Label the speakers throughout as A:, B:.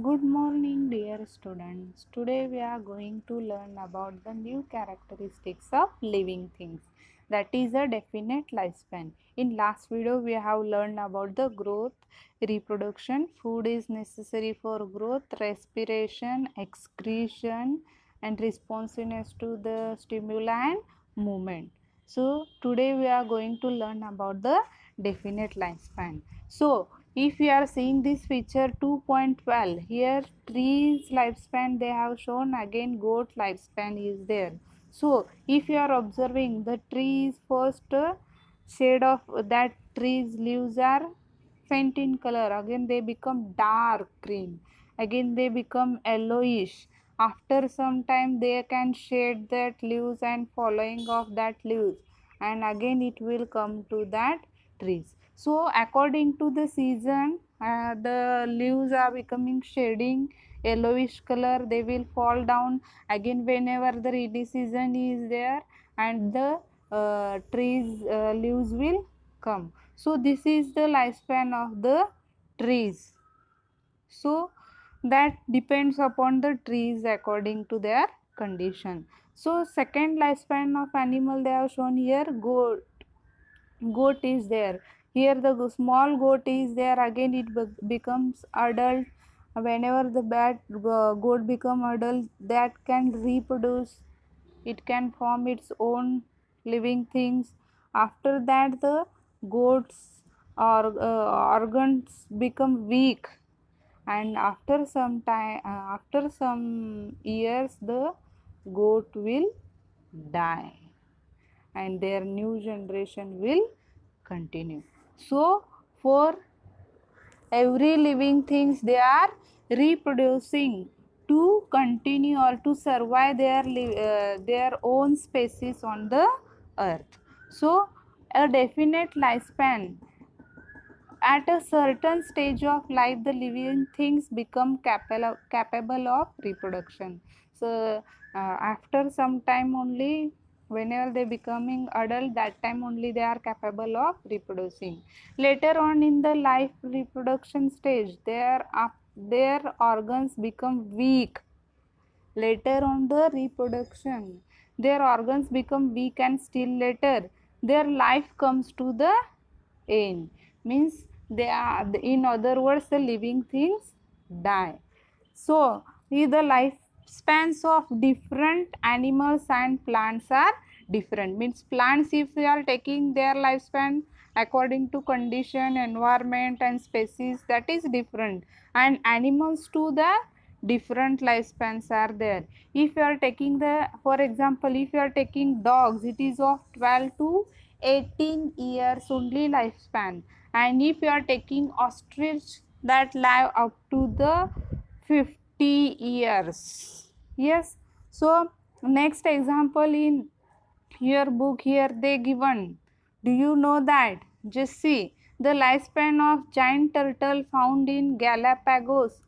A: Good morning, dear students. Today we are going to learn about the new characteristics of living things. That is a definite lifespan. In last video, we have learned about the growth, reproduction. Food is necessary for growth, respiration, excretion, and responsiveness to the stimuli and movement. So today we are going to learn about the definite lifespan. So if you are seeing this picture 2.12, here trees lifespan they have shown, again goat lifespan is there. So if you are observing the trees, first shade of that trees leaves are faint in color, again they become dark green, again they become yellowish. After some time they can shade that leaves and following of that leaves, and again it will come to that trees. So according to the season, the leaves are becoming shading yellowish color, they will fall down again whenever the rainy season is there, and the trees leaves will come. So this is the lifespan of the trees. So that depends upon the trees according to their condition. So second lifespan of animal they have shown here, goat is there. Here the small goat is there, again it becomes adult. Whenever the goat become adult, that can reproduce, it can form its own living things. After that the goats or organs become weak, and after some time, after some years the goat will die and their new generation will continue. So for every living things they are reproducing to continue or to survive their own species on the earth. So a definite lifespan, at a certain stage of life the living things become capable of reproduction. So after some time only, whenever they becoming adult, that time only they are capable of reproducing. Later on in the life reproduction stage, their organs become weak. Later on the reproduction, their organs become weak, and still later their life comes to the end. Means they are, in other words, the living things die. So the lifespans of different animals and plants are different. Means plants, if we are taking their lifespan according to condition, environment and species, that is different, and animals too, the different lifespans are there. If you are taking the, for example, if you are taking dogs, it is of 12 to 18 years only lifespan, and if you are taking ostrich, that live up to the 50 years. Yes. So next example in your book, here they given, do you know that? Just see the lifespan of giant turtle found in Galapagos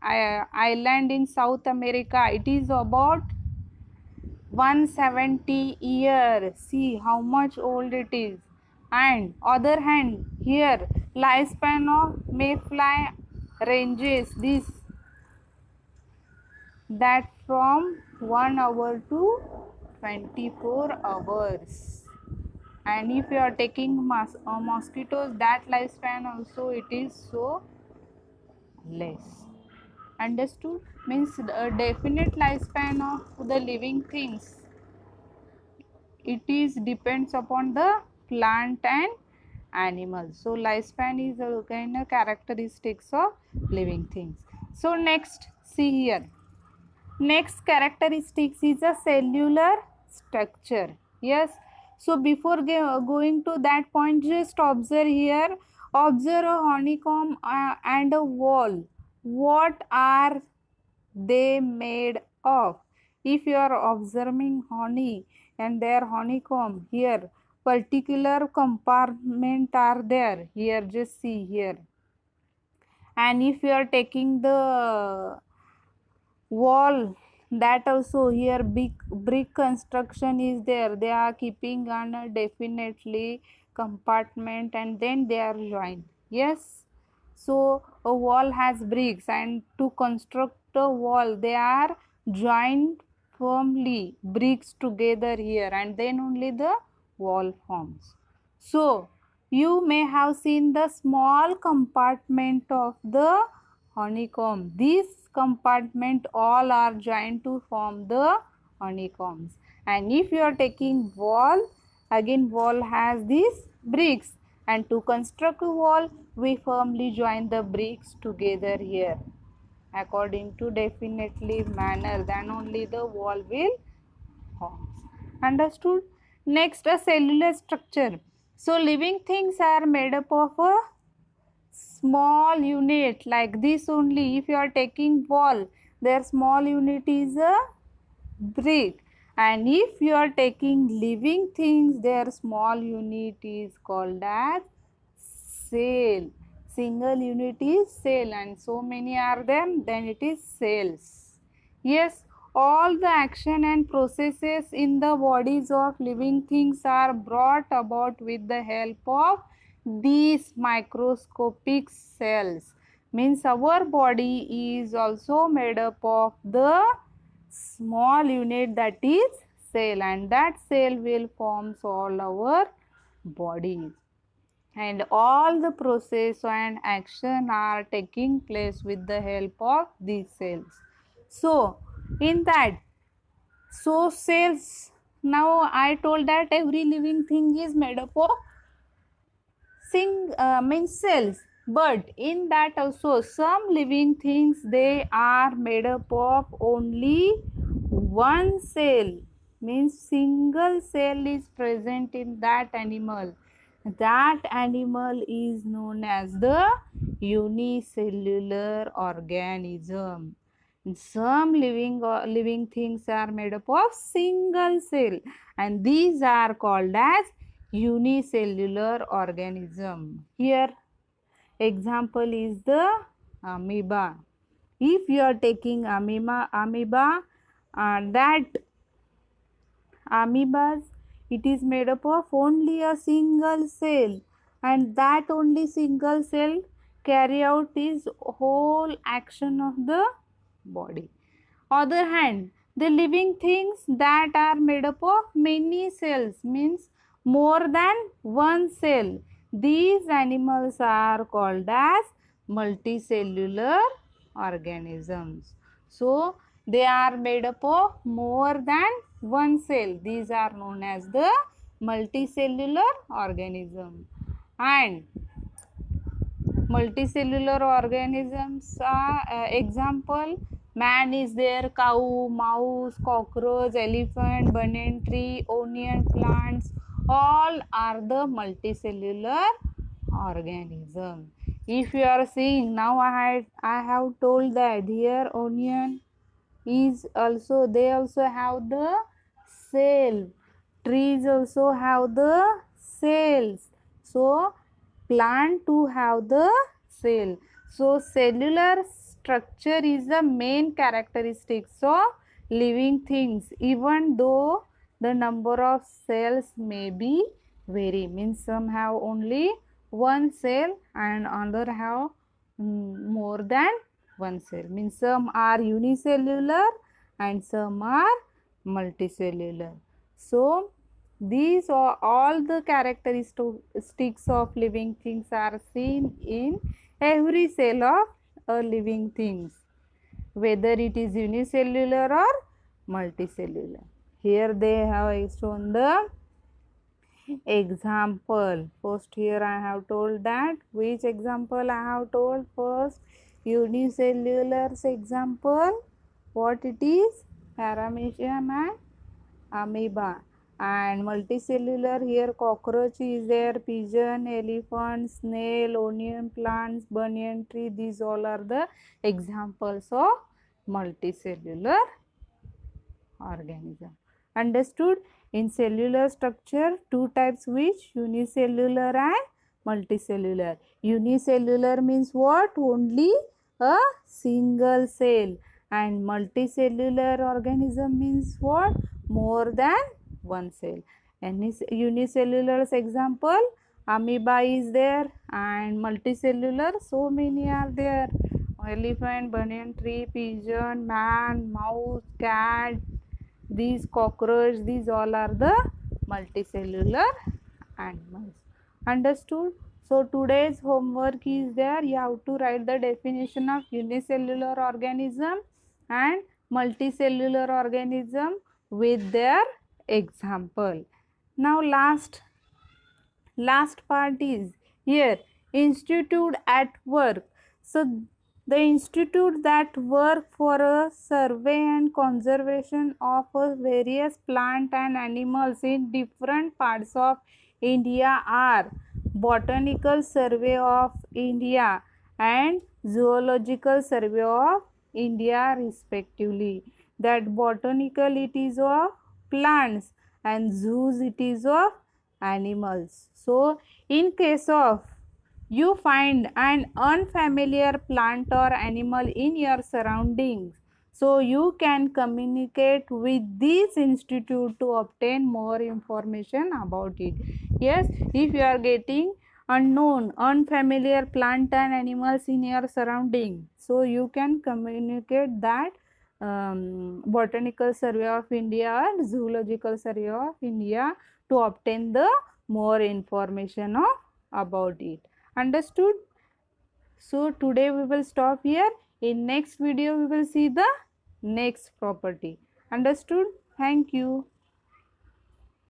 A: island in South America. It is about 170 years. See how much old it is. And other hand, here lifespan of mayfly ranges this, that from 1 hour to 24 hours. And if you are taking mosquitoes, that lifespan also it is so less. Understood? Means a definite lifespan of the living things, it is depends upon the plant and animals. So lifespan is a kind of characteristics of living things. So next, see here, next characteristics is a cellular structure. Yes. So before going to that point, just observe here, observe a honeycomb and a wall. What are they made of? If you are observing honey and their honeycomb, here particular compartment are there, here just see here. And if you are taking the wall, that also here big brick construction is there, they are keeping on a definitely compartment and then they are joined. Yes. So a wall has bricks, and to construct a wall they are joined firmly bricks together here, and then only the wall forms. So you may have seen the small compartment of the honeycomb. These compartment all are joined to form the honeycombs. And if you are taking wall, again wall has these bricks, and to construct a wall we firmly join the bricks together here according to definitely manner, then only the wall will forms. Understood? Next, a cellular structure. So living things are made up of a small unit like this only. If you are taking wall, their small unit is a brick, and if you are taking living things, their small unit is called as cell. Single unit is cell, and so many are them, then it is cells. Yes, all the action and processes in the bodies of living things are brought about with the help of these microscopic cells. Means our body is also made up of the small unit that is cell, and that cell will forms all our bodies, and all the process and action are taking place with the help of these cells. So in that, so cells, now I told that every living thing is made up of means cells, but in that also some living things they are made up of only one cell, means single cell is present in that animal. That animal is known as the unicellular organism. Some living things are made up of single cell, and these are called as unicellular organism. Here example is the amoeba. If you are taking amoeba, that amoebas, it is made up of only a single cell, and that only single cell carry out is whole action of the body. Other hand, the living things that are made up of many cells, means more than one cell, these animals are called as multicellular organisms. So they are made up of more than one cell, these are known as the multicellular organism. And multicellular organisms are example, man is there, cow, mouse, cockroach, elephant, banyan tree, onion plants, all are the multicellular organism. If you are seeing, now I have told that here onion is also, they also have the cell, trees also have the cells, so plant to have the cell. So cellular structure is the main characteristics of living things, even though the number of cells may be vary, means some have only one cell and other have more than one cell, means some are unicellular and some are multicellular. So these are all the characteristics of living things are seen in every cell of a living things, whether it is unicellular or multicellular. Here they have shown the example. First here I have told that, which example I have told first, unicellular's example, what it is, paramecium and amoeba. And multicellular, here cockroach is there, pigeon, elephant, snail, onion plants, banyan tree, these all are the examples of multicellular organism. Understood? In cellular structure, two types, which unicellular and multicellular. Unicellular means what? Only a single cell, and multicellular organism means what? More than one cell. And unicellular's example, amoeba is there, and multicellular, so many are there. Elephant, banyan tree, pigeon, man, mouse, cat, these cockroach, these all are the multicellular animals. Understood? So today's homework is there. You have to write the definition of unicellular organism and multicellular organism with their example. Now last part is here, institute at work. So the institute that work for a survey and conservation of various plant and animals in different parts of India are Botanical Survey of India and Zoological Survey of India respectively. That botanical it is of plants and zoos it is of animals. So in case of you find an unfamiliar plant or animal in your surroundings, so you can communicate with this institute to obtain more information about it. Yes, if you are getting unknown, unfamiliar plant and animals in your surrounding, so you can communicate that Botanical Survey of India and Zoological Survey of India to obtain the more information about it. Understood? So today we will stop here. In next video we will see the next property. Understood? Thank you.